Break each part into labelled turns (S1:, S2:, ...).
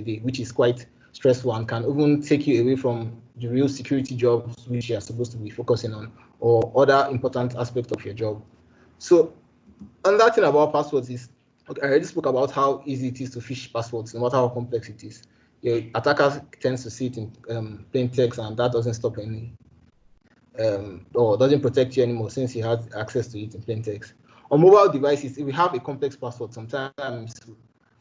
S1: a day, which is quite stressful and can even take you away from the real security jobs which you are supposed to be focusing on, or other important aspects of your job. So another thing about passwords is, okay, I already spoke about how easy it is to phish passwords, no matter how complex it is. Your attacker tends to see it in plain text, and that doesn't stop any, or doesn't protect you anymore since he has access to it in plain text. On mobile devices, if we have a complex password, sometimes,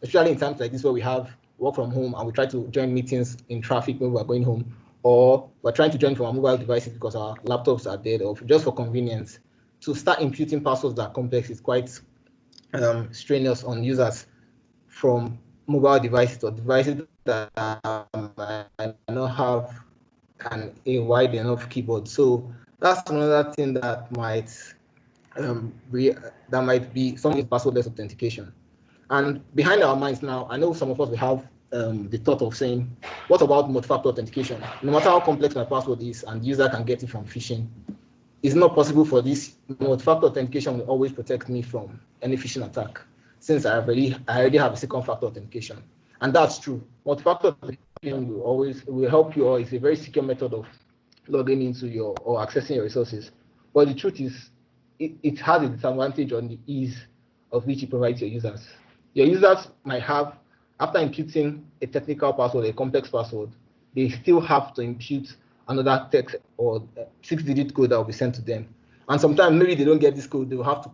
S1: especially in times like this where we have work from home and we try to join meetings in traffic when we're going home, or we're trying to join from our mobile devices because our laptops are dead, or just for convenience, to start imputing passwords that are complex is quite strenuous on users from mobile devices or devices that might not have a wide enough keyboard. So that's another thing that might be something passwordless authentication. And behind our minds now, I know some of us will have the thought of saying, what about multi-factor authentication? No matter how complex my password is and the user can get it from phishing, it's not possible for this. Multi-factor authentication will always protect me from any phishing attack, since I already have a second factor authentication. And that's true. Multi-factor authentication will help you, or it's a very secure method of logging into or accessing your resources. But the truth is, it has a disadvantage on the ease of which it provides your users. Your users might have, after imputing a technical password, a complex password, they still have to impute another text or 6-digit code that will be sent to them. And sometimes maybe they don't get this code, they will have to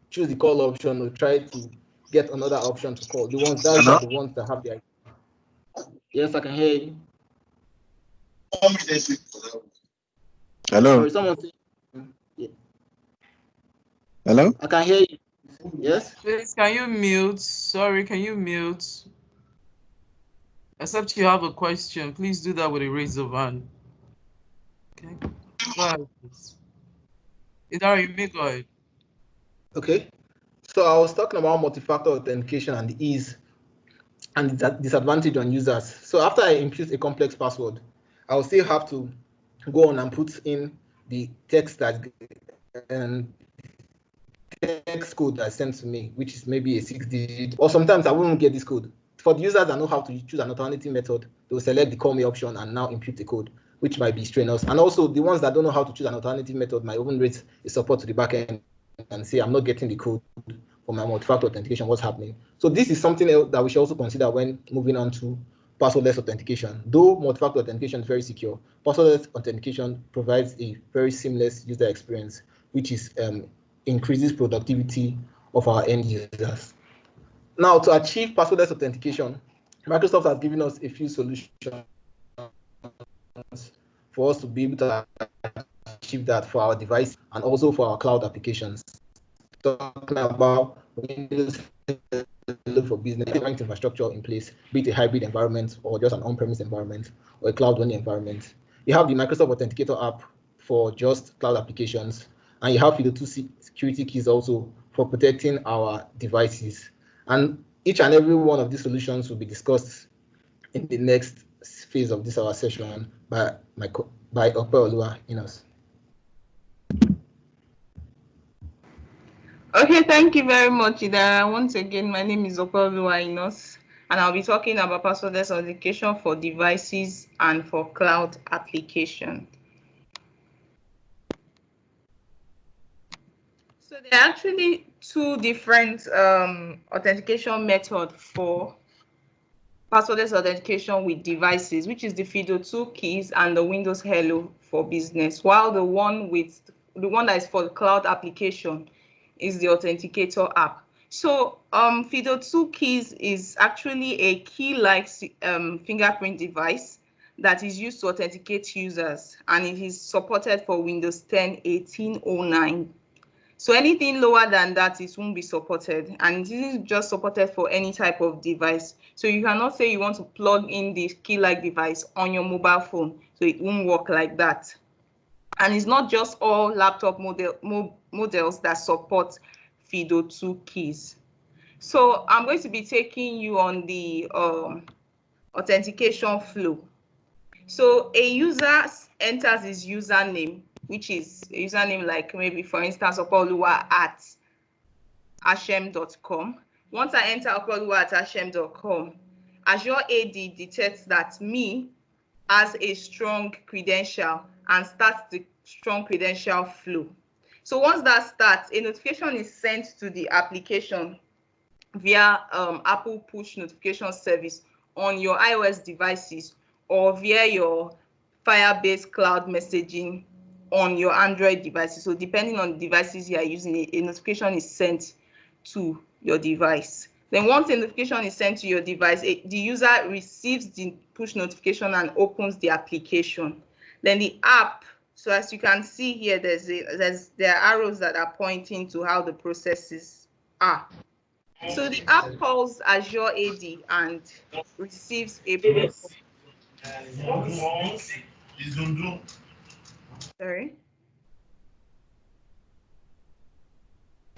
S1: choose the call option, or try to get another option to call. The ones that are the ones that have the idea. Yes, I can hear you.
S2: Hello.
S1: Sorry, someone say, yeah.
S2: Hello.
S1: I can hear you. Yes.
S3: Please, can you mute? Sorry, can you mute? Except you have a question, please do that with a raise of hand. Okay. Go ahead, please. Idara, you may go ahead.
S1: Okay. So I was talking about multi-factor authentication and the ease and the disadvantage on users. So after I impute a complex password, I will still have to go on and put in the text code that's sent to me, which is maybe a 6-digit, or sometimes I won't get this code. For the users that know how to choose an alternative method, they will select the call me option and now impute the code, which might be strenuous. And also the ones that don't know how to choose an alternative method might even raise a support to the backend and say, I'm not getting the code for my multi-factor authentication, what's happening? So this is something else that we should also consider when moving on to passwordless authentication. Though multi-factor authentication is very secure, passwordless authentication provides a very seamless user experience, which is increases productivity of our end users. Now, to achieve passwordless authentication, Microsoft has given us a few solutions for us to be able to achieve that for our device and also for our cloud applications. Talking about Windows for business, different infrastructure in place, be it a hybrid environment or just an on-premise environment or a cloud-only environment. You have the Microsoft Authenticator app for just cloud applications, and you have FIDO2 security keys also for protecting our devices. And each and every one of these solutions will be discussed in the next phase of this our session by Opeoluwa Inos.
S4: Okay, thank you very much, Idara. Once again, my name is Opeoluwa Inos, and I'll be talking about passwordless authentication for devices and for cloud application. So there are actually two different authentication methods for passwordless authentication with devices, which is the FIDO2 keys and the Windows Hello for business, while the one that is for the cloud application is the Authenticator app. So FIDO2 keys is actually a key-like fingerprint device that is used to authenticate users, and it is supported for Windows 10 1809. So anything lower than that, it won't be supported, and it is just supported for any type of device. So you cannot say you want to plug in the key-like device on your mobile phone, so it won't work like that. And it's not just all laptop models that support FIDO2 keys. So I'm going to be taking you on the authentication flow. So a user enters his username, which is a username like maybe, for instance, Opeoluwa@ashem.com. Once I enter Opeoluwa@ashem.com, Azure AD detects that me has a strong credential and starts the strong credential flow. So once that starts, a notification is sent to the application via Apple push notification service on your iOS devices or via your Firebase cloud messaging on your Android devices. So depending on the devices you are using, a notification is sent to your device. Then once a notification is sent to your device, the user receives the push notification and opens the application. Then the app, so as you can see here, there are arrows that are pointing to how the processes are. So the app calls Azure AD and receives a proof. Sorry.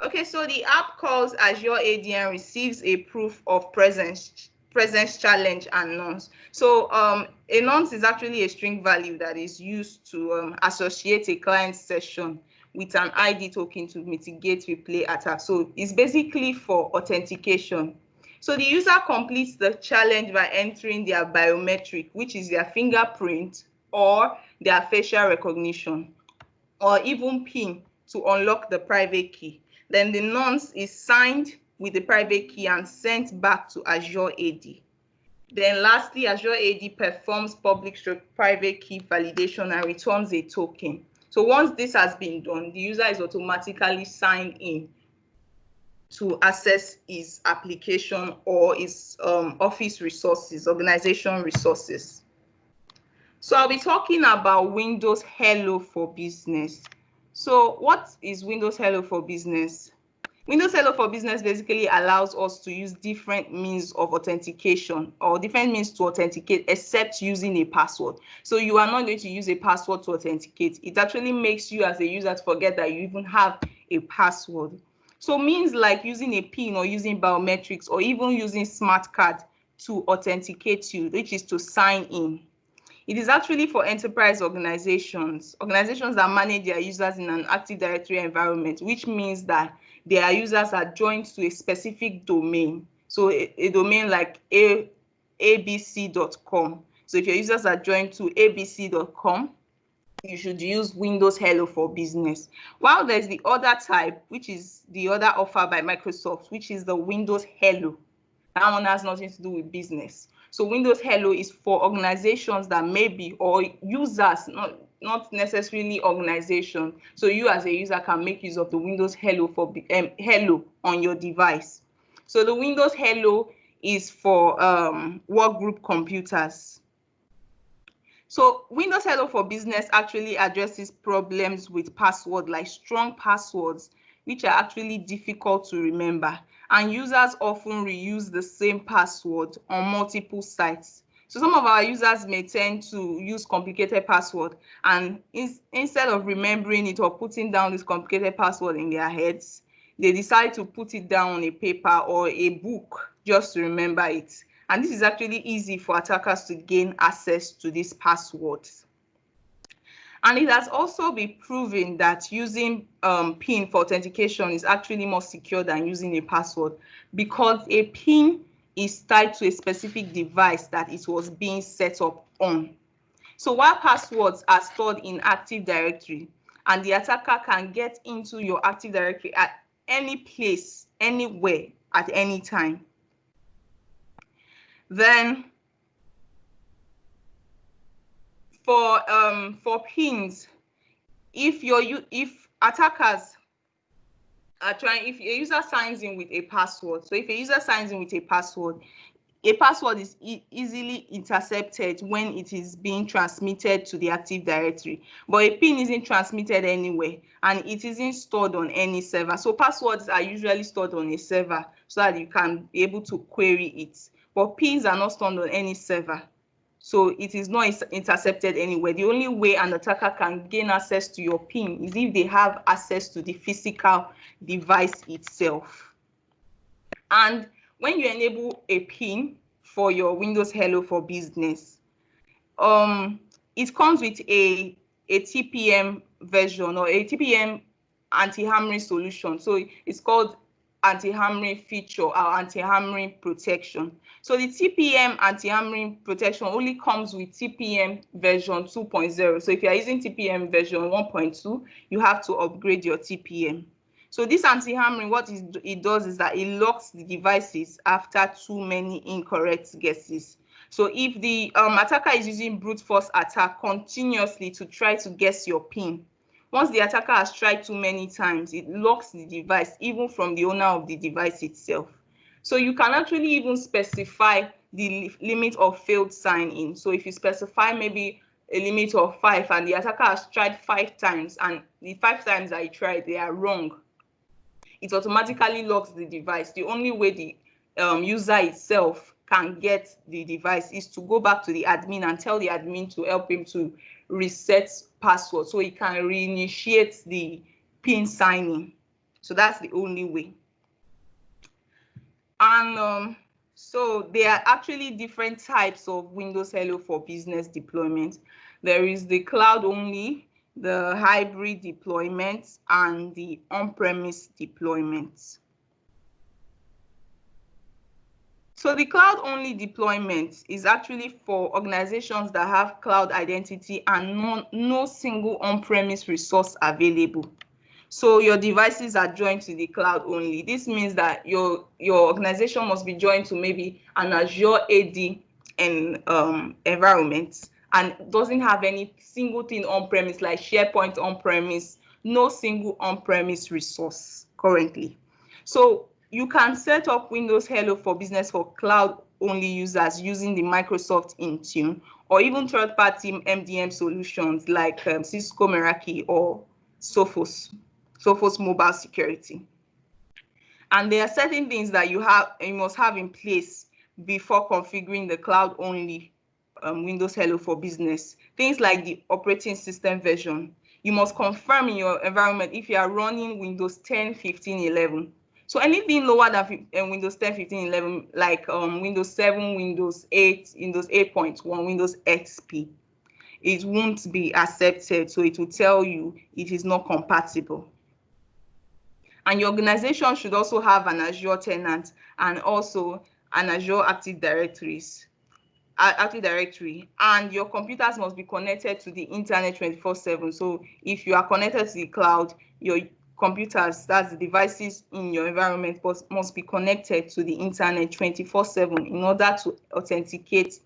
S4: Okay, so the app calls Azure AD and receives a proof of presence challenge and nonce. So a nonce is actually a string value that is used to associate a client session with an ID token to mitigate replay attacks. So it's basically for authentication. So the user completes the challenge by entering their biometric, which is their fingerprint or their facial recognition, or even PIN to unlock the private key. Then the nonce is signed with the private key and sent back to Azure AD. Then lastly, Azure AD performs public/private key validation and returns a token. So once this has been done, the user is automatically signed in to access his application or his office resources, organization resources. So I'll be talking about Windows Hello for Business. So what is Windows Hello for Business? Windows Hello for Business basically allows us to use different means of authentication or different means to authenticate except using a password. So you are not going to use a password to authenticate. It actually makes you as a user to forget that you even have a password. So means like using a PIN or using biometrics or even using smart card to authenticate you, which is to sign in. It is actually for enterprise organizations that manage their users in an Active Directory environment, which means that their users are joined to a specific domain. So a domain like abc.com. So if your users are joined to abc.com, you should use Windows Hello for Business. While there's the other type, which is the other offer by Microsoft, which is the Windows Hello. That one has nothing to do with business. So Windows Hello is for organizations that may be, or users, not necessarily organization. So you as a user can make use of the Windows Hello for Hello on your device. So the Windows Hello is for workgroup computers. So Windows Hello for Business actually addresses problems with passwords, like strong passwords, which are actually difficult to remember. And users often reuse the same password on multiple sites. So some of our users may tend to use complicated password, and instead of remembering it or putting down this complicated password in their heads, they decide to put it down on a paper or a book just to remember it. And this is actually easy for attackers to gain access to these passwords. And it has also been proven that using PIN for authentication is actually more secure than using a password, because a PIN is tied to a specific device that it was being set up on. So while passwords are stored in Active Directory, and the attacker can get into your Active Directory at any place, anywhere, at any time. Then for PINs, if attackers are trying, if a user signs in with a password, so if a user signs in with a password is easily intercepted when it is being transmitted to the Active Directory, but a PIN isn't transmitted anywhere and it isn't stored on any server. So passwords are usually stored on a server so that you can be able to query it, but PINs are not stored on any server. So it is not intercepted anywhere. The only way an attacker can gain access to your PIN is if they have access to the physical device itself. And when you enable a PIN for your Windows Hello for Business, it comes with a TPM version or a TPM anti-hammering solution. So it's called anti-hammering feature or anti-hammering protection. So the TPM anti-hammering protection only comes with TPM version 2.0. So if you are using TPM version 1.2, you have to upgrade your TPM. So this anti-hammering, what it does is that it locks the devices after too many incorrect guesses. So if the attacker is using brute force attack continuously to try to guess your PIN, once the attacker has tried too many times, it locks the device even from the owner of the device itself. So you can actually even specify the limit of failed sign-in. So if you specify maybe a limit of 5 and the attacker has tried 5 times and the 5 times that he tried, they are wrong, it automatically locks the device. The only way the user itself can get the device is to go back to the admin and tell the admin to help him to reset password so he can reinitiate the PIN signing. So that's the only way. And so there are actually different types of Windows Hello for Business deployment. There is the cloud only, the hybrid deployment, and the on-premise deployment. So the cloud-only deployment is actually for organizations that have cloud identity and no single on-premise resource available. So your devices are joined to the cloud only. This means that your organization must be joined to maybe an Azure AD and environment and doesn't have any single thing on-premise like SharePoint on-premise, no single on-premise resource currently. So you can set up Windows Hello for Business for cloud-only users using the Microsoft Intune or even third-party MDM solutions like Cisco Meraki or Sophos Mobile Security. And there are certain things that you must have in place before configuring the cloud-only Windows Hello for Business. Things like the operating system version. You must confirm in your environment if you are running Windows 10, 15, 11. So anything lower than Windows 10, 15, 11, like Windows 7, Windows 8, Windows 8.1, Windows XP, it won't be accepted. So it will tell you it is not compatible. And your organization should also have an Azure tenant and also an Azure Active Directory. And your computers must be connected to the internet 24/7. So if you are connected to the cloud, your computers, that's the devices in your environment, must be connected to the internet 24/7 in order to authenticate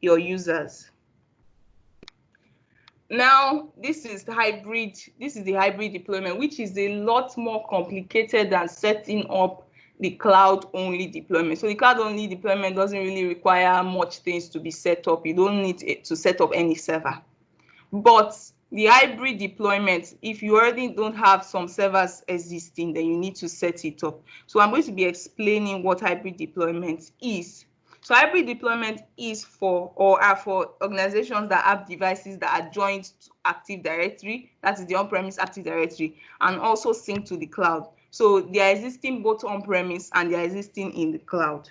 S4: your users. Now, this is the hybrid deployment, which is a lot more complicated than setting up the cloud-only deployment. So the cloud-only deployment doesn't really require much things to be set up. You don't need to set up any server. But the hybrid deployment, if you already don't have some servers existing, then you need to set it up. So I'm going to be explaining what hybrid deployment is. So hybrid deployment is for organizations that have devices that are joined to Active Directory, that is the on-premise Active Directory, and also sync to the cloud. So they are existing both on-premise and they are existing in the cloud.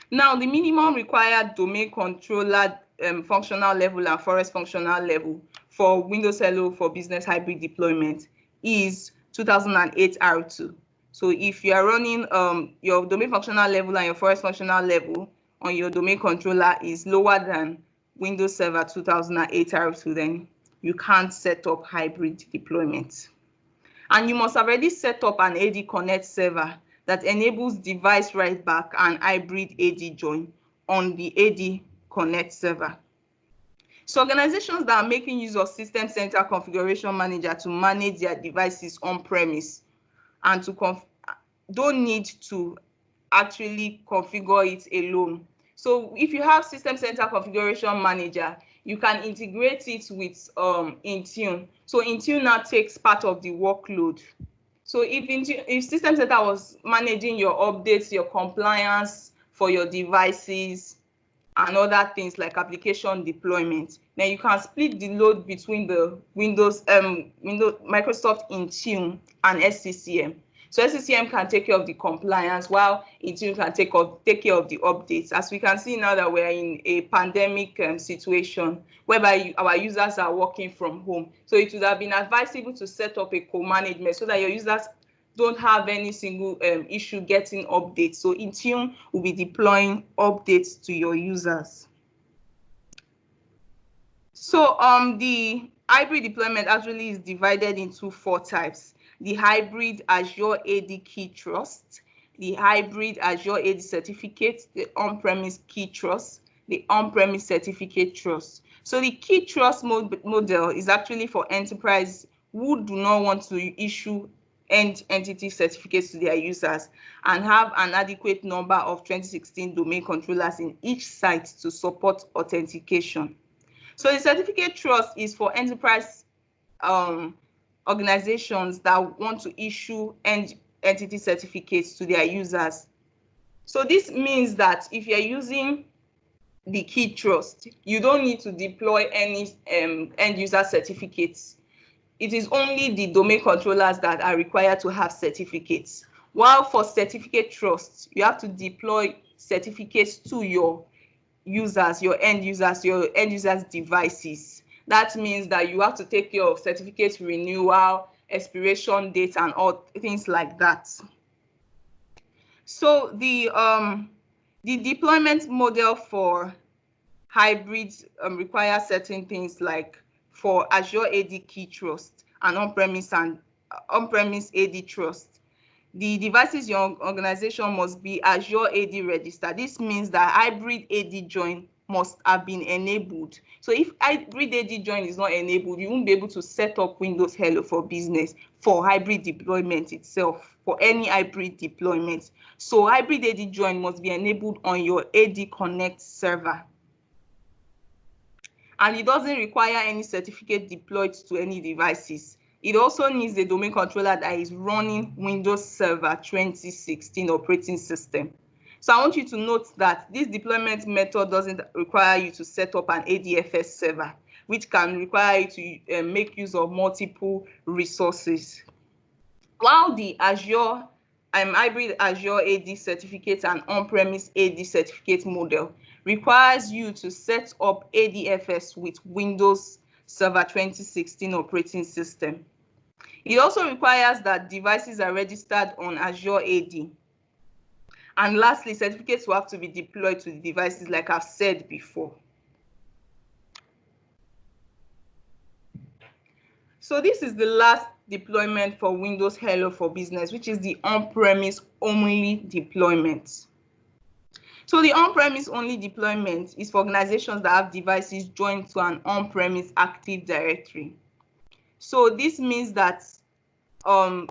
S4: Now, the minimum required domain controller functional level and forest functional level for Windows Hello for Business hybrid deployment is 2008 R2. So if you are running your domain functional level and your forest functional level on your domain controller is lower than Windows Server 2008 R2, then you can't set up hybrid deployment. And you must have already set up an AD Connect server that enables device write back and hybrid AD join on the AD Connect server. So organizations that are making use of System Center Configuration Manager to manage their devices on-premise and don't need to actually configure it alone. So if you have System Center Configuration Manager, you can integrate it with Intune. So Intune now takes part of the workload. So if System Center was managing your updates, your compliance for your devices, and other things like application deployment, then you can split the load between the Microsoft Intune and SCCM. So SCCM can take care of the compliance while Intune can take care of the updates. As we can see now that we're in a pandemic situation whereby our users are working from home. So it would have been advisable to set up a co-management so that your users don't have any single issue getting updates. So Intune will be deploying updates to your users. So the hybrid deployment actually is divided into 4 types. The hybrid Azure AD Key Trust, the hybrid Azure AD Certificate, the on-premise Key Trust, the on-premise Certificate Trust. So the Key Trust model is actually for enterprise who do not want to issue end entity certificates to their users and have an adequate number of 2016 domain controllers in each site to support authentication. So the certificate trust is for enterprise organizations that want to issue end entity certificates to their users. So this means that if you're using the key trust, you don't need to deploy any end user certificates. It is only the domain controllers that are required to have certificates. While for certificate trust, you have to deploy certificates to your users, your end users' devices. That means that you have to take care of certificate renewal, expiration date, and all things like that. So the deployment model for hybrids requires certain things, like for Azure AD Key Trust and on-premise AD Trust. The devices your organization must be Azure AD registered. This means that hybrid AD join must have been enabled. So if hybrid AD join is not enabled, you won't be able to set up Windows Hello for Business for hybrid deployment itself, for any hybrid deployment. So hybrid AD join must be enabled on your AD Connect server. And it doesn't require any certificate deployed to any devices. It also needs a domain controller that is running Windows Server 2016 operating system. So I want you to note that this deployment method doesn't require you to set up an ADFS server, which can require you to make use of multiple resources. While the Azure hybrid Azure AD certificate and on-premise AD certificate model requires you to set up ADFS with Windows Server 2016 operating system. It also requires that devices are registered on Azure AD. And lastly, certificates will have to be deployed to the devices, like I've said before. So this is the last deployment for Windows Hello for Business, which is the on-premise only deployment. So the on-premise only deployment is for organizations that have devices joined to an on-premise Active Directory. So this means that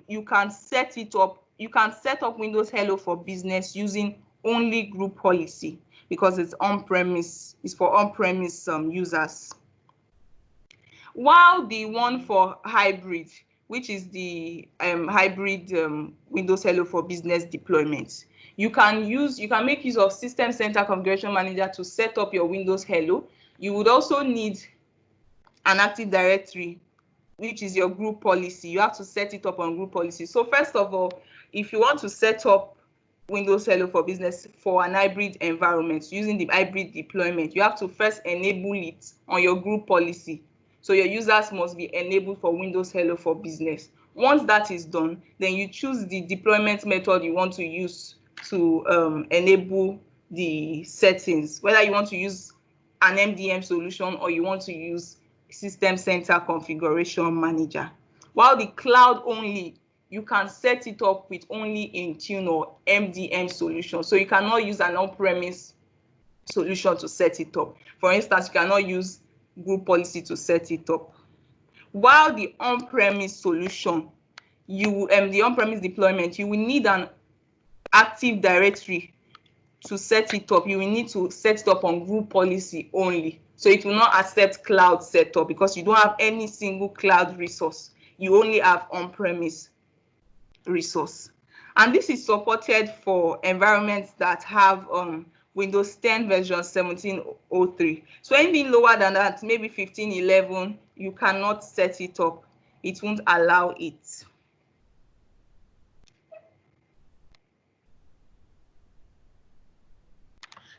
S4: you can set it up. You can set up Windows Hello for Business using only group policy, because it's on-premise. It's for on-premise users. While the one for hybrid, which is the hybrid Windows Hello for Business deployment, you can make use of System Center Configuration Manager to set up your Windows Hello. You would also need an Active Directory, which is your group policy. You have to set it up on group policy. So first of all, if you want to set up Windows Hello for Business for an hybrid environment using the hybrid deployment, you have to first enable it on your group policy. So your users must be enabled for Windows Hello for Business. Once that is done, then you choose the deployment method you want to use to enable the settings, whether you want to use an MDM solution or you want to use System Center Configuration Manager. While the cloud only, you can set it up with only Intune or MDM solution. So you cannot use an on-premise solution to set it up. For instance, you cannot use group policy to set it up. While the on-premise solution, the on-premise deployment, you will need an Active Directory to set it up. You will need to set it up on group policy only. So it will not accept cloud setup because you don't have any single cloud resource. You only have on-premise resource. And this is supported for environments that have Windows 10 version 17.03. So anything lower than that, maybe 15.11, you cannot set it up. It won't allow it.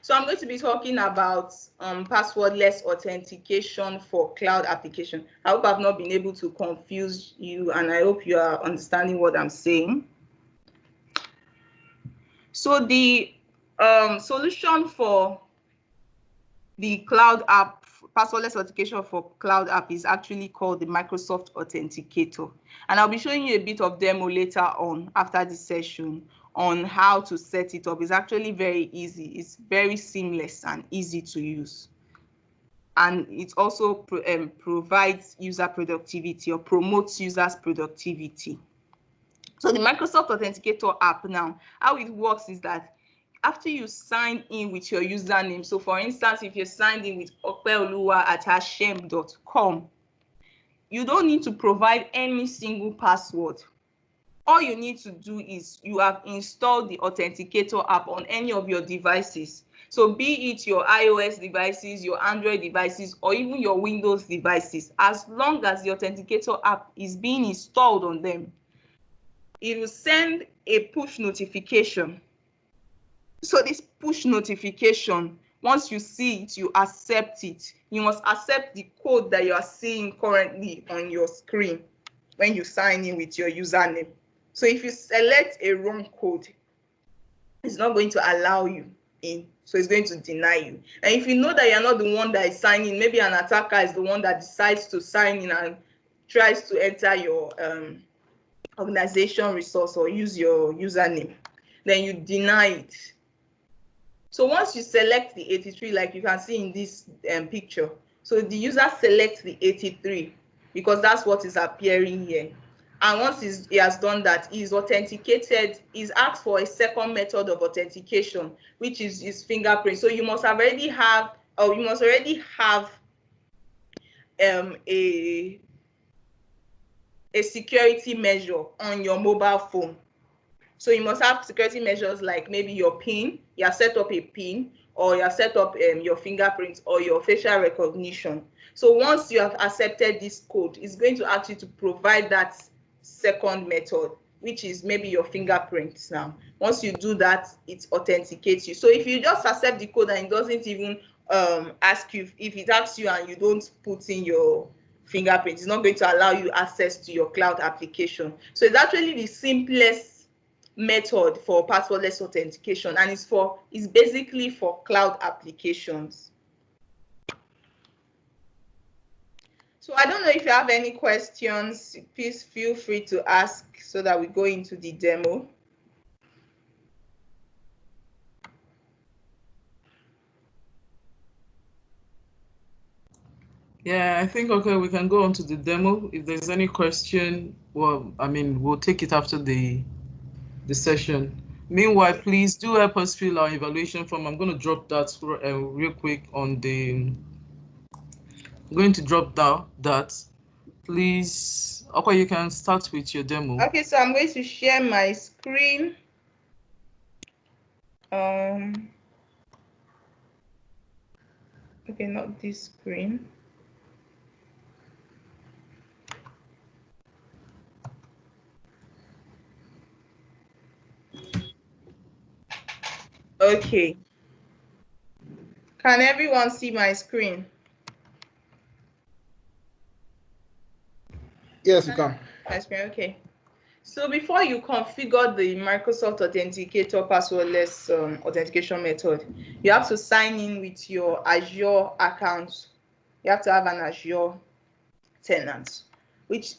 S4: So I'm going to be talking about passwordless authentication for cloud application. I hope I've not been able to confuse you, and I hope you are understanding what I'm saying. So the solution for the cloud app, passwordless authentication for cloud app, is actually called the Microsoft Authenticator. And I'll be showing you a bit of demo later on after this session on how to set it up. It's actually very easy. It's very seamless and easy to use. And it also provides user productivity or promotes users' productivity. So the Microsoft Authenticator app now, how it works is that after you sign in with your username, so for instance, if you're signed in with okpeoluwa@hashem.com, you don't need to provide any single password. All you need to do is you have installed the Authenticator app on any of your devices. So be it your iOS devices, your Android devices, or even your Windows devices, as long as the Authenticator app is being installed on them, it will send a push notification. So this push notification, once you see it, you accept it. You must accept the code that you are seeing currently on your screen when you sign in with your username. So if you select a wrong code, it's not going to allow you in. So it's going to deny you. And if you know that you're not the one that is signing, maybe an attacker is the one that decides to sign in and tries to enter your organization resource or use your username, then you deny it. So once you select the 83, like you can see in this picture, so the user selects the 83 because that's what is appearing here. And once he has done that, he's authenticated, he's asked for a second method of authentication, which is his fingerprint. So you must already have a security measure on your mobile phone. So you must have security measures like maybe your PIN, you have set up a PIN, or you have set up your fingerprint or your facial recognition. So once you have accepted this code, it's going to ask you to provide that second method, which is maybe your fingerprints now. Once you do that, it authenticates you. So if you just accept the code and it doesn't even ask you, if it asks you and you don't put in your fingerprint, it's not going to allow you access to your cloud application. So it's actually the simplest method for passwordless authentication, and it's basically for cloud applications. So I don't know if you have any questions, please feel free to ask so that we go into the demo.
S3: Yeah, I think, okay, we can go on to the demo. If there's any question, well, I mean, we'll take it after the session. Meanwhile, please do help us fill our evaluation form. I'm going to drop that real quick on the, I'm going to drop that. Please, okay, you can start with your demo.
S4: Okay, so I'm going to share my screen. Okay, not this screen. Okay. Can everyone see my screen?
S1: Yes, you can.
S4: My screen, okay. So before you configure the Microsoft Authenticator passwordless authentication method, you have to sign in with your Azure account. You have to have an Azure tenant,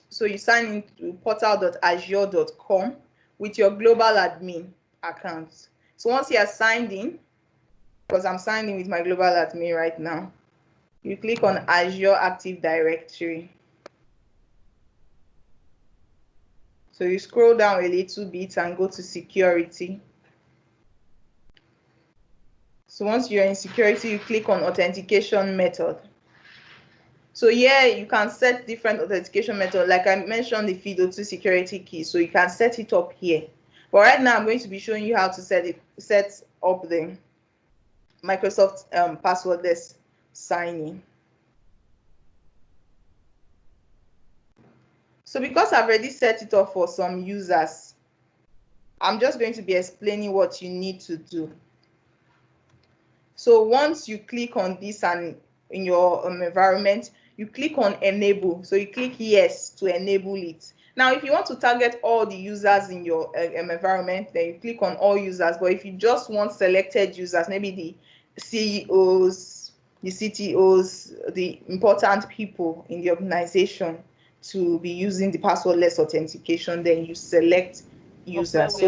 S4: so you sign in to portal.azure.com with your global admin account. So once you are signed in, because I'm signed in with my global admin right now, you click on Azure Active Directory. So you scroll down a little bit and go to security. So once you're in security, you click on authentication method. So here you can set different authentication methods. Like I mentioned, the FIDO2 security key. So you can set it up here. But right now I'm going to be showing you how to set up the Microsoft passwordless sign-in. So because I've already set it up for some users, I'm just going to be explaining what you need to do. So once you click on this and in your environment, you click on enable. So you click yes to enable it. Now, if you want to target all the users in your environment, then you click on all users. But if you just want selected users, maybe the CEOs, the CTOs, the important people in the organization to be using the passwordless authentication, then you select users.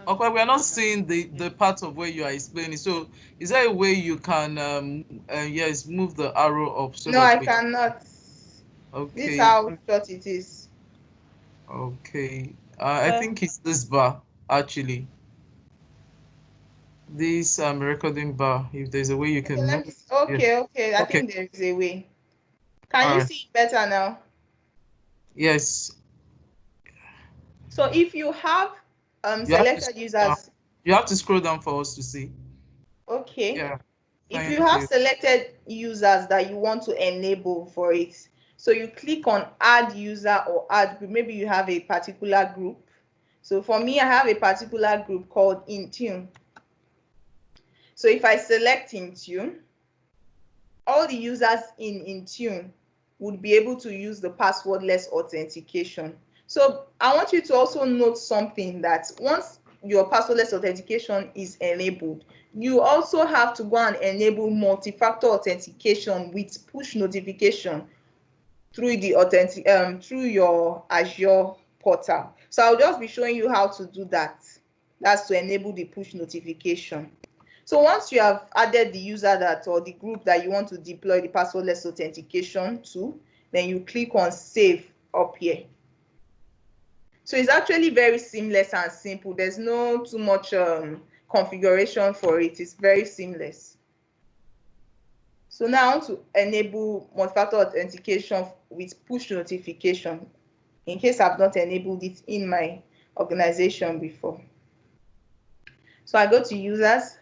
S3: Okay, we are not seeing the part of where you are explaining. So is there a way you can yes, move the arrow up so
S4: no,
S3: that
S4: I cannot.
S3: Okay.
S4: This is how short it is.
S3: Okay. I think it's this bar actually. This recording bar. If there's a way you can move.
S4: Okay. I think there is a way. Can you see it better now?
S3: Yes.
S4: So if you have selected users,
S3: you have to scroll down for us to see.
S4: Okay.
S3: Yeah.
S4: If you have selected users that you want to enable for it, so you click on add user or add group. Maybe you have a particular group. So for me, I have a particular group called Intune. So if I select Intune, all the users in Intune would be able to use the passwordless authentication. So I want you to also note something, that once your passwordless authentication is enabled, you also have to go and enable multi-factor authentication with push notification through the through your Azure portal. So I'll just be showing you how to do that. That's to enable the push notification. So once you have added the user that or the group that you want to deploy the passwordless authentication to, then you click on save up here. So it's actually very seamless and simple. There's no too much configuration for it. It's very seamless. So now I want to enable multi-factor authentication with push notification, in case I've not enabled it in my organization before. So I go to users,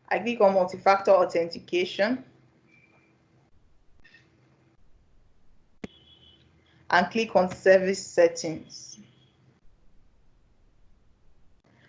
S4: I click on multi-factor authentication and click on service settings.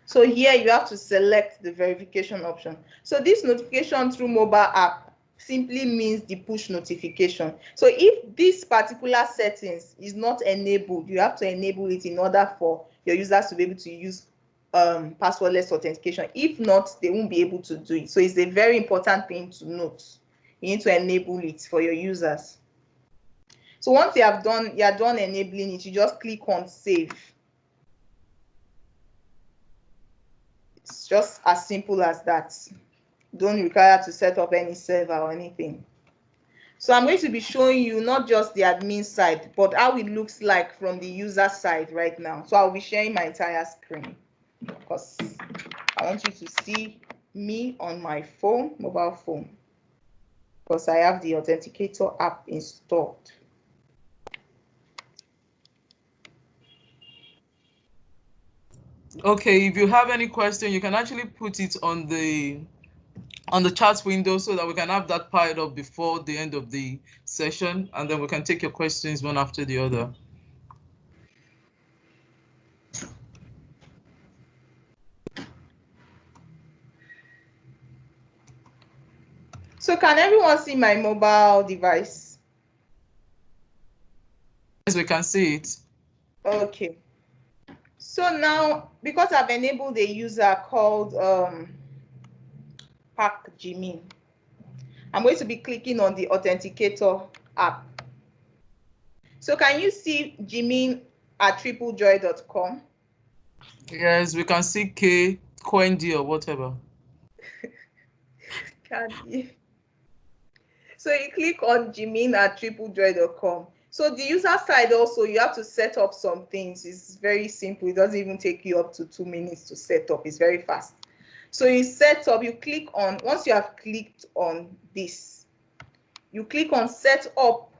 S4: So here you have to select the verification option. So this notification through mobile app simply means the push notification. So if this particular settings is not enabled, you have to enable it in order for your users to be able to use passwordless authentication. If not, they won't be able to do it. So it's a very important thing to note. You need to enable it for your users. So once you are done enabling it, you just click on save. It's just as simple as that. Don't require to set up any server or anything. So I'm going to be showing you not just the admin side, but how it looks like from the user side right now. So I'll be sharing my entire screen because I want you to see me on my phone, mobile phone, because I have the Authenticator app installed.
S3: Okay, if you have any question, you can actually put it on the chat window so that we can have that piled up before the end of the session, and then we can take your questions one after the other.
S4: So can everyone see my mobile device?
S3: Yes, we can see it.
S4: Okay. So now, because I've enabled a user called Park Jimin, I'm going to be clicking on the Authenticator app. So can you see Jimin at triplejoy.com?
S3: Yes, we can see Cont'd or whatever.
S4: Can you? So you click on Jimin at triplejoy.com. So the user side also, you have to set up some things. It's very simple. It doesn't even take you up to 2 minutes to set up. It's very fast. So you set up, you click on, once you have clicked on this, you click on set up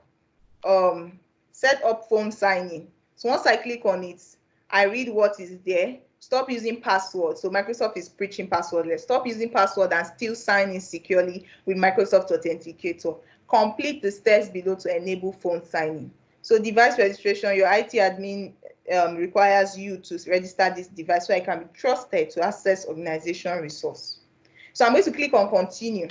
S4: phone signing. So once I click on it, I read what is there. Stop using password. So Microsoft is preaching passwordless. Stop using password and still sign in securely with Microsoft Authenticator. Complete the steps below to enable phone signing. So device registration, your IT admin requires you to register this device so it can be trusted to access organization resource. So I'm going to click on continue.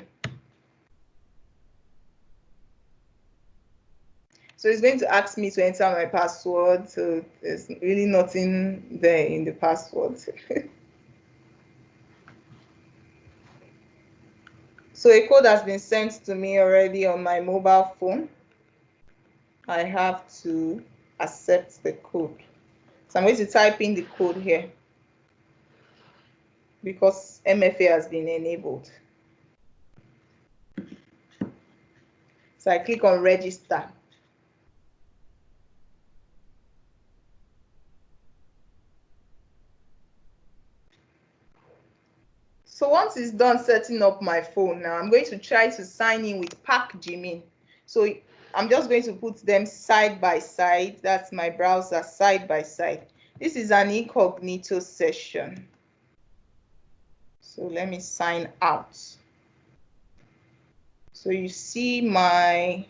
S4: So it's going to ask me to enter my password. So there's really nothing there in the password. So a code has been sent to me already on my mobile phone. I have to accept the code. So I'm going to type in the code here because MFA has been enabled. So I click on register. So once it's done setting up my phone, now I'm going to try to sign in with Gmail. So I'm just going to put them side by side. That's my browser side by side. This is an incognito session. So let me sign out. So you see my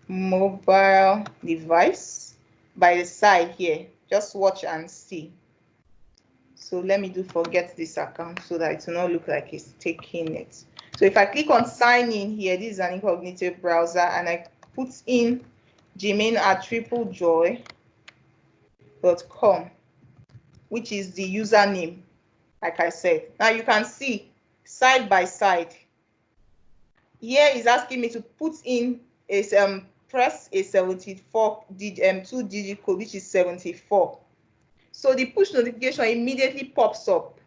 S4: mobile device by the side here. Just watch and see. So let me do forget this account so that it will not look like it's taking it. So if I click on sign in here, this is an incognito browser, and I put in Gmail at triplejoy.com, which is the username, like I said. Now you can see side by side. Here is asking me to put in a press a 2-digit code, which is 74. So the push notification immediately pops up.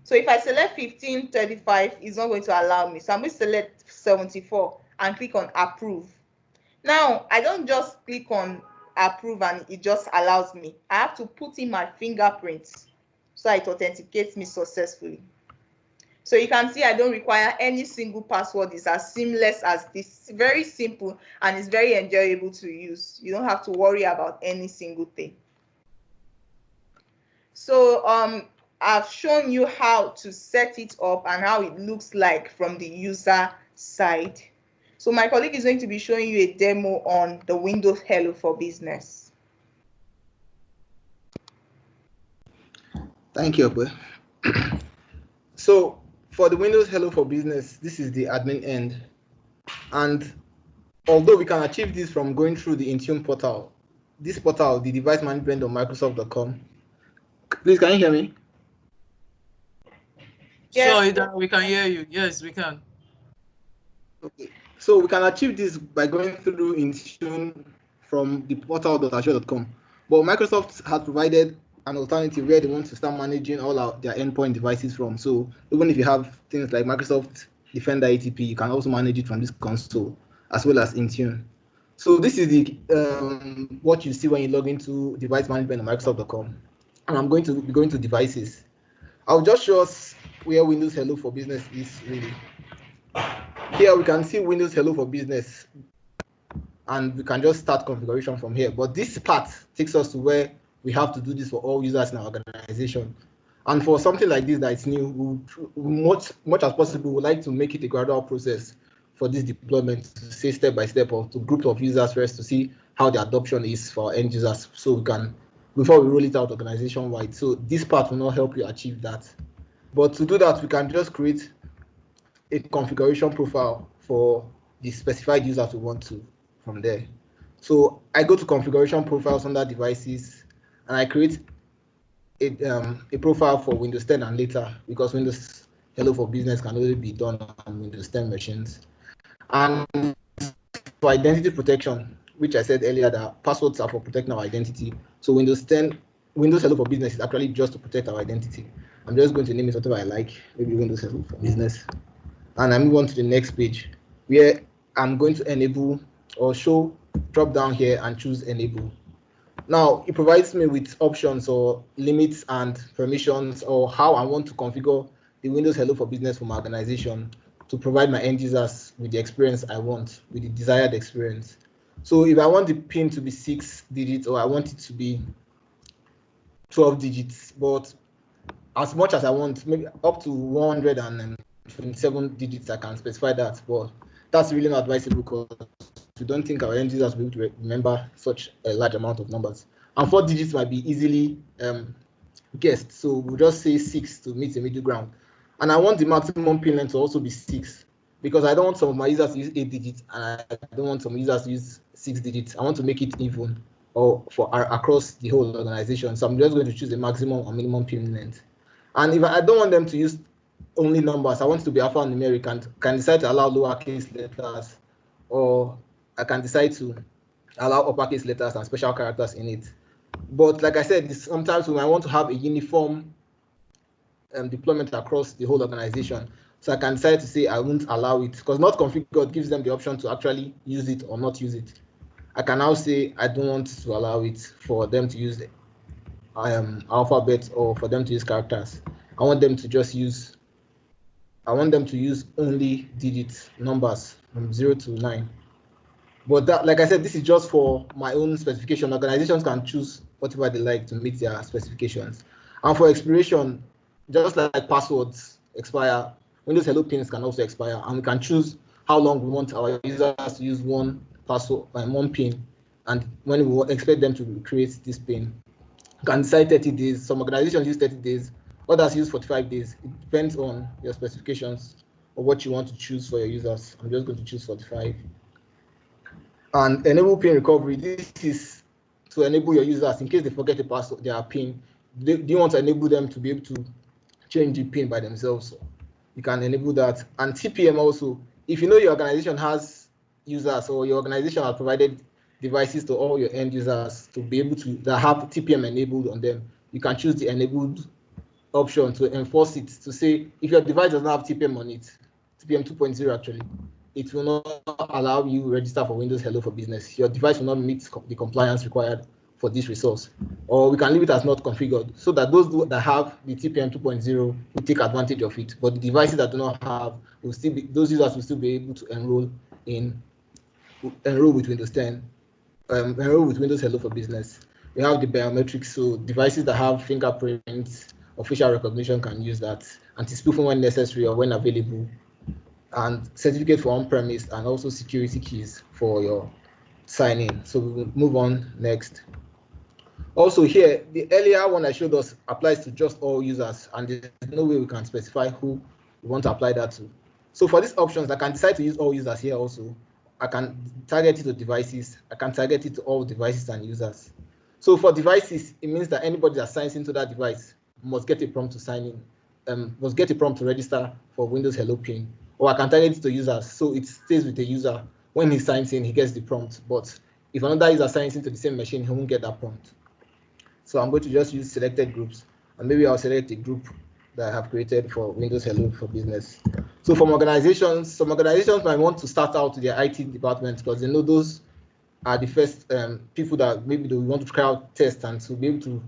S4: So if I select 1535, it's not going to allow me. So I'm going to select 74 and click on approve. Now, I don't just click on approve and it just allows me. I have to put in my fingerprints so it authenticates me successfully. So you can see I don't require any single password. It's as seamless as this. Very simple, and it's very enjoyable to use. You don't have to worry about any single thing. So I've shown you how to set it up and how it looks like from the user side. So my colleague is going to be showing you a demo on the Windows Hello for Business.
S1: Thank you, Abwe. So for the Windows Hello for Business, this is the admin end. And although we can achieve this from going through the Intune portal, this portal, the device management on Microsoft.com. Please, can you hear me?
S3: Yes. Sure, Ida, we can hear you. Yes, we can.
S1: Okay. So we can achieve this by going through Intune from the portal.azure.com. But Microsoft has provided an alternative where they want to start managing all their endpoint devices from. So even if you have things like Microsoft Defender ATP, you can also manage it from this console as well as Intune. So this is the what you see when you log into device management on Microsoft.com. And I'm going to be going to devices. I'll just show us where Windows Hello for Business is really. Here we can see Windows Hello for Business, and we can just start configuration from here. But this part takes us to where we have to do this for all users in our organization. And for something like this that is new, much as possible, we would like to make it a gradual process for this deployment, to say step by step, or to groups of users first to see how the adoption is for end users, so we can, before we roll it out organization-wide. So this part will not help you achieve that. But to do that, we can just create a configuration profile for the specified users we want to from there. So I go to configuration profiles under devices, and I create a profile for Windows 10 and later, because Windows Hello for Business can only be done on Windows 10 machines. And for identity protection, which I said earlier that passwords are for protecting our identity. So Windows Hello for Business is actually just to protect our identity. I'm just going to name it whatever I like, maybe Windows Hello for Business. And I move on to the next page where I'm going to enable or show, drop down here and choose enable. Now it provides me with options or limits and permissions, or how I want to configure the Windows Hello for Business for my organization to provide my end users with the experience I want, with the desired experience. So if I want the PIN to be 6 digits, or I want it to be 12 digits, but as much as I want, maybe up to 127 digits, I can specify that. But that's really not advisable, because we don't think our end users will be able to remember such a large amount of numbers. And 4 digits might be easily guessed. So we'll just say 6 to meet the middle ground. And I want the maximum PIN length to also be 6. because I don't want some of my users to use 8 digits and I don't want some users to use 6 digits. I want to make it even or for across the whole organization. So I'm just going to choose a maximum or minimum PIN length. And if I don't want them to use only numbers, I want it to be alphanumeric, and can decide to allow lowercase letters, or I can decide to allow uppercase letters and special characters in it. But like I said, sometimes we might want to have a uniform deployment across the whole organization. So I can decide to say I won't allow it, because not configured gives them the option to actually use it or not use it. I can now say I don't want to allow it for them to use alphabet or for them to use characters. I want them to use only digits, numbers from 0 to 9. But that, like I said, this is just for my own specification. Organizations can choose whatever they like to meet their specifications. And for expiration, just like passwords expire, Windows Hello pins can also expire, and we can choose how long we want our users to use one password and one pin, and when we expect them to create this pin. You can decide 30 days. Some organizations use 30 days, others use 45 days. It depends on your specifications or what you want to choose for your users. I'm just going to choose 45. And enable pin recovery. This is to enable your users in case they forget the password, their pin. Do you want to enable them to be able to change the pin by themselves? You can enable that. And TPM also, if you know your organization has users or your organization has provided devices to all your end users to be able to that have TPM enabled on them, you can choose the enabled option to enforce it, to say if your device doesn't have TPM on it, TPM 2.0 actually, it will not allow you register for Windows Hello for Business. Your device will not meet the compliance required for this resource. Or we can leave it as not configured, so that those that have the TPM 2.0 will take advantage of it. But the devices that do not have will still be, those users will still be able to enroll with Windows 10, enroll with Windows Hello for Business. We have the biometrics, so devices that have fingerprints or facial recognition can use that. Anti-spoofing when necessary or when available, and certificate for on-premise, and also security keys for your sign-in. So we will move on next. Also here, the earlier one I showed us applies to just all users, and there's no way we can specify who we want to apply that to. So for these options, I can decide to use all users here also. I can target it to devices. I can target it to all devices and users. So for devices, it means that anybody that signs into that device must get a prompt to sign in, must get a prompt to register for Windows Hello PIN. Or I can target it to users, so it stays with the user. When he signs in, he gets the prompt. But if another user signs into the same machine, he won't get that prompt. So I'm going to just use selected groups, and maybe I'll select a group that I have created for Windows Hello for Business. So from organizations, some organizations might want to start out with their IT department because they know those are the first people that maybe they want to try out tests and to be able to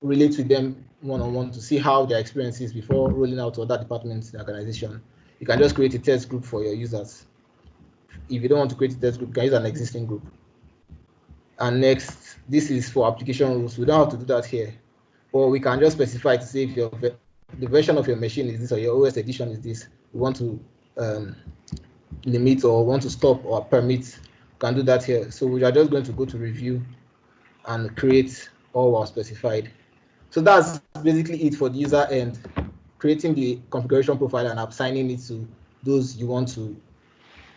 S1: relate with them one-on-one to see how their experience is before rolling out to other departments in the organization. You can just create a test group for your users. If you don't want to create a test group, you can use an existing group. And next, this is for application rules. We don't have to do that here, or we can just specify to say if the version of your machine is this or your OS edition is this. We want to limit or want to stop or permit. We can do that here. So we are just going to go to review and create all our specified. So that's basically it for the user end, creating the configuration profile and assigning it to those you want to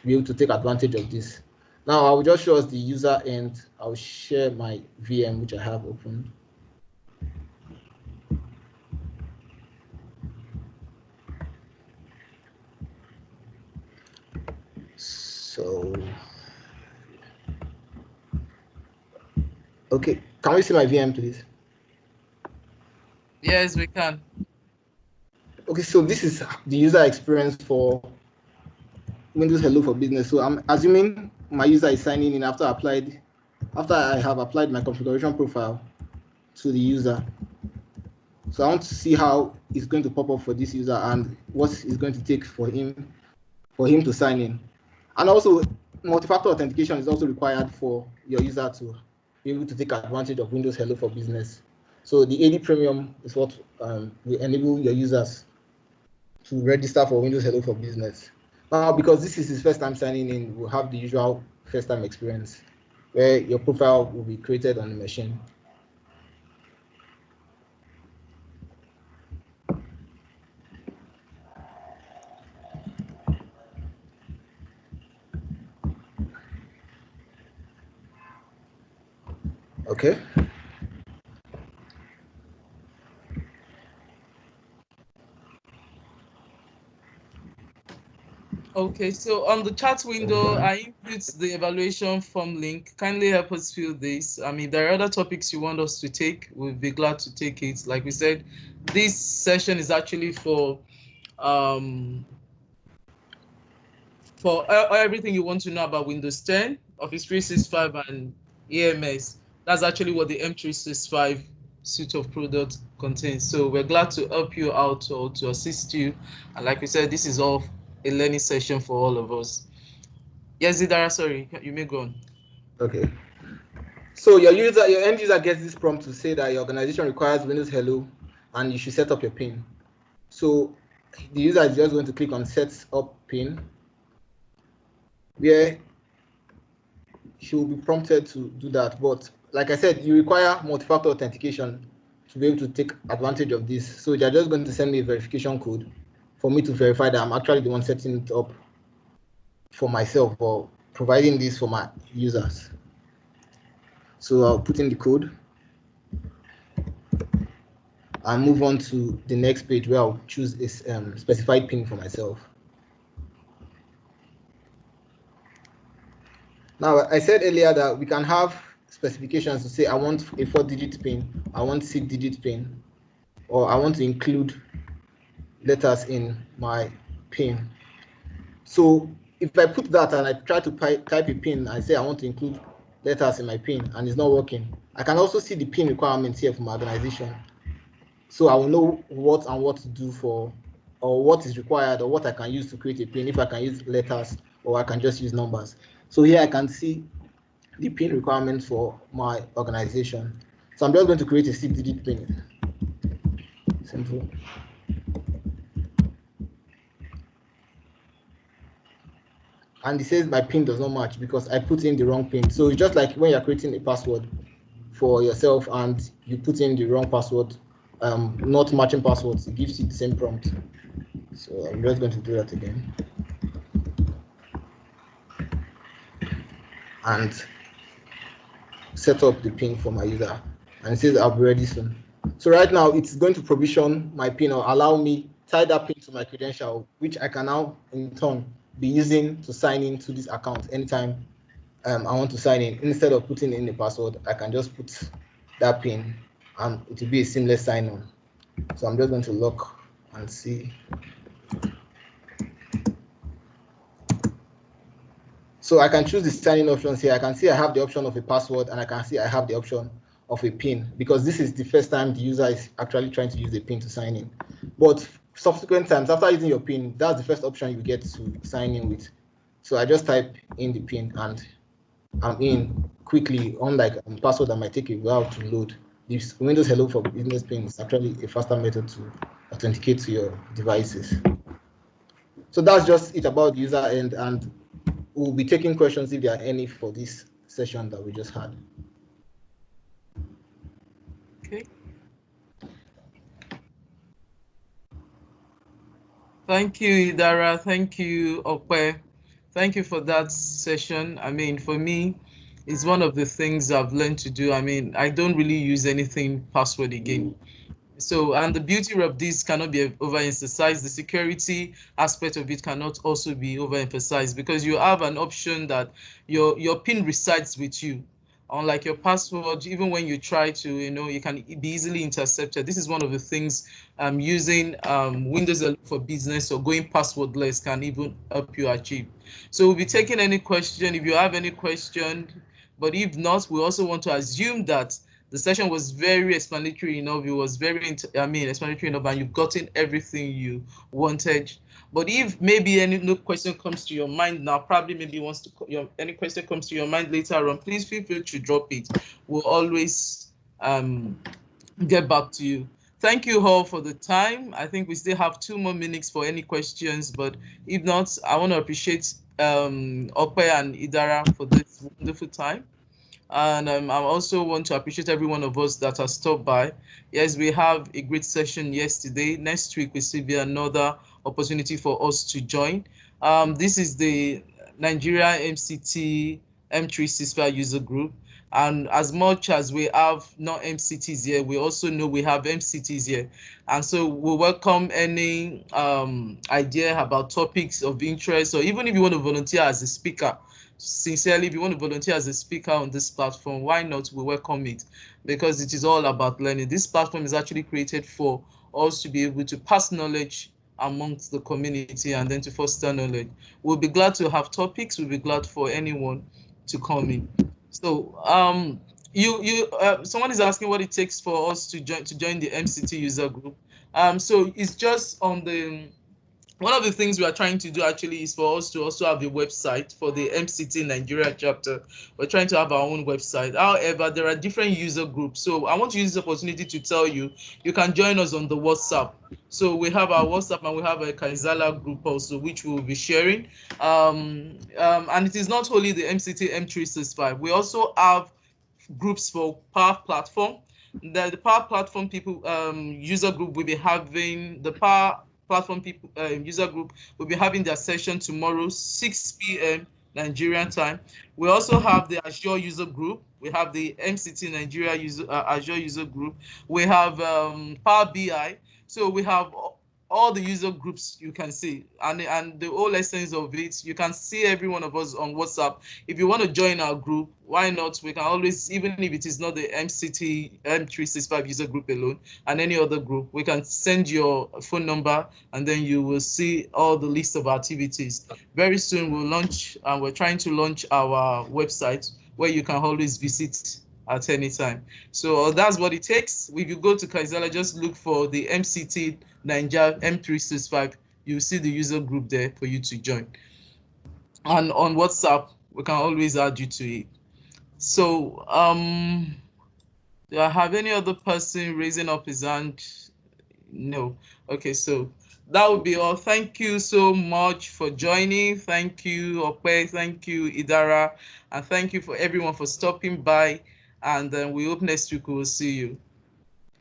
S1: be able to take advantage of this. Now I will just show us the user end. I'll share my VM, which I have open. So, okay, can we see my VM, please?
S3: Yes, we can.
S1: Okay, so this is the user experience for Windows Hello for Business. So I'm assuming my user is signing in after I have applied my configuration profile to the user. So I want to see how it's going to pop up for this user and what it's going to take for him to sign in. And also, multi-factor authentication is also required for your user to be able to take advantage of Windows Hello for Business. So the AD Premium is what will enable your users to register for Windows Hello for Business. Now, because this is his first time signing in, we'll have the usual first time experience where your profile will be created on the machine. Okay.
S3: Okay, so on the chat window, I input the evaluation form link. Kindly help us fill this. I mean, there are other topics you want us to take. We'll be glad to take it. Like we said, this session is actually for everything you want to know about Windows 10, Office 365, and EMS. That's actually what the M365 suite of products contains. So we're glad to help you out or to assist you. And like we said, this is all a learning session for all of us. Yes, Zidara, sorry, you may go on.
S1: Okay. So your end user gets this prompt to say that your organization requires Windows Hello and you should set up your PIN. So the user is just going to click on set up PIN, where she will be prompted to do that. But like I said, you require multi-factor authentication to be able to take advantage of this. So they're just going to send me a verification code for me to verify that I'm actually the one setting it up for myself or providing this for my users. So I'll put in the code and move on to the next page where I'll choose a specified PIN for myself. Now, I said earlier that we can have specifications to say I want a 4-digit PIN, I want 6-digit PIN, or I want to include letters in my PIN. So if I put that and I try to type a PIN and say I want to include letters in my PIN and it's not working, I can also see the PIN requirements here for my organization. So I will know what to do for, or what is required, or what I can use to create a PIN, if I can use letters or I can just use numbers. So here I can see the PIN requirements for my organization. So I'm just going to create a 6-digit PIN. Simple. And it says my PIN does not match because I put in the wrong PIN. So it's just like when you're creating a password for yourself and you put in the wrong password, not matching passwords, it gives you the same prompt. So I'm just going to do that again. And set up the PIN for my user. And it says I'll be ready soon. So right now it's going to provision my PIN or allow me tie that PIN to my credential, which I can now in turn be using to sign into this account anytime I want to sign in. Instead of putting in the password, I can just put that PIN and it will be a seamless sign on. So I'm just going to lock and see. So I can choose the signing options here. I can see I have the option of a password and I can see I have the option of a PIN because this is the first time the user is actually trying to use a PIN to sign in. But subsequent times after using your PIN, that's the first option you get to sign in with. So I just type in the PIN and I'm in quickly, unlike a password that might take a while to load. This Windows Hello for Business PIN is actually a faster method to authenticate to your devices. So that's just it about the user end, and we'll be taking questions if there are any for this session that we just had.
S3: Okay. Thank you, Idara. Thank you, Okwe. Thank you for that session. I mean, for me, it's one of the things I've learned to do. I mean, I don't really use anything password again. So, and the beauty of this cannot be overemphasized. The security aspect of it cannot also be overemphasized because you have an option that your PIN resides with you. Unlike your password, even when you try to, you can be easily intercepted. This is one of the things using Windows for Business or going passwordless can even help you achieve. So we'll be taking any question if you have any question, but if not, we also want to assume that the session was very explanatory enough. It was very, explanatory enough, and you've gotten everything you wanted. But if maybe any question comes to your mind now, probably maybe any question comes to your mind later on, please feel free to drop it. We'll always get back to you. Thank you all for the time. I think we still have 2 more minutes for any questions, but if not, I want to appreciate Okwe and Idara for this wonderful time. And I also want to appreciate every one of us that has stopped by. Yes, we have a great session yesterday. Next week, will still be another opportunity for us to join. This is the Nigeria MCT M365 user group. And as much as we have not MCTs here, we also know we have MCTs here. And so we welcome any idea about topics of interest, or even if you want to volunteer as a speaker. Sincerely, if you want to volunteer as a speaker on this platform, why not? We welcome it, because it is all about learning. This platform is actually created for us to be able to pass knowledge amongst the community and then to foster knowledge. We'll be glad to have topics. We'll be glad for anyone to come in. So someone is asking what it takes for us to join the MCT user group. So it's just on the one of the things we are trying to do actually is for us to also have a website for the MCT Nigeria chapter. We're trying to have our own website. However, there are different user groups. So I want to use this opportunity to tell you, you can join us on the WhatsApp. So we have our WhatsApp and we have a Kaizala group also, which we will be sharing. And it is not only the MCT M365. We also have groups for Power Platform. The Power Platform people user group will be having the Power Platform people user group will be having their session tomorrow, 6 p.m. Nigerian time. We also have the Azure user group. We have the MCT Nigeria Azure user group. We have Power BI. So we have all the user groups you can see, and the whole essence of it, you can see every one of us on WhatsApp. If you want to join our group, why not? We can always, even if it is not the MCT M365 user group alone and any other group, we can send your phone number and then you will see all the list of activities. Very soon we'll launch, and we're trying to launch our website where you can always visit at any time. So that's what it takes. If you go to Kaizala, just look for the MCT Ninja M365. You'll see the user group there for you to join. And on WhatsApp, we can always add you to it. So do I have any other person raising up his hand? No. Okay, so that would be all. Thank you so much for joining. Thank you, Ope. Thank you, Idara. And thank you for everyone for stopping by. And then we hope next week we will see you.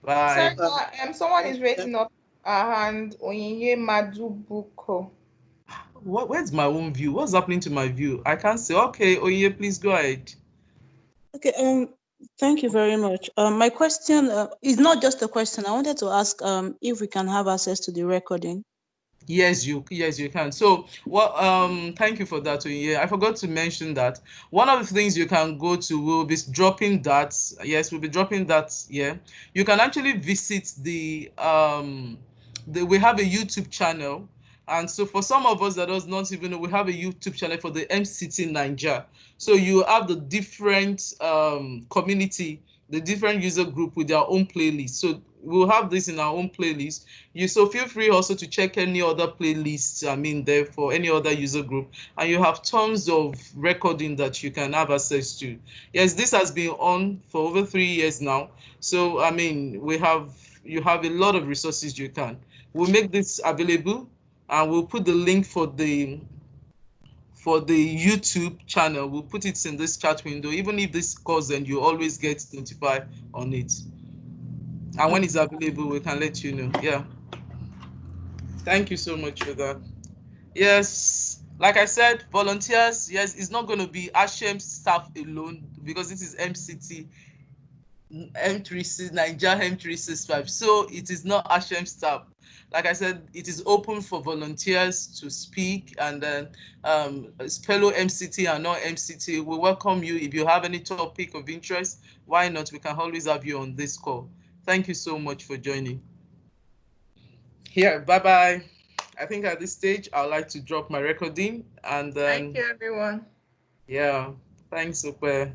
S3: Bye.
S4: Sorry, someone is raising up a hand. Onyinye Madubuko.
S3: Where's my own view? What's happening to my view? I can't say. Okay, Onyinye, please go ahead.
S5: Okay. Thank you very much. My question is not just a question. I wanted to ask if we can have access to the recording.
S3: Yes, you can. So, thank you for that. Yeah, I forgot to mention that one of the things you can go to, we'll be dropping that. Yes, we'll be dropping that. Yeah, you can actually visit we have a YouTube channel, and so for some of us that does not even know, we have a YouTube channel for the MCTNAIJA. So you have the different community, the different user group with their own playlist. So we'll have this in our own playlist. So feel free also to check any other playlists, there for any other user group, and you have tons of recording that you can have access to. Yes, this has been on for over 3 years now. So you have a lot of resources you can. We'll make this available, and we'll put the link for the YouTube channel. We'll put it in this chat window. Even if this calls, then you always get notified on it. And when it's available, we can let you know. Yeah. Thank you so much for that. Yes, like I said, volunteers, yes, it's not going to be Hashem staff alone, because this is MCT Nigeria M365. So it is not Hashem staff. Like I said, it is open for volunteers to speak, and then fellow MCT and non-MCT, we welcome you. If you have any topic of interest, why not? We can always have you on this call. Thank you so much for joining. Here, bye-bye. I think at this stage, I'd like to drop my recording, and then...
S4: Thank you, everyone.
S3: Yeah, thanks, Super.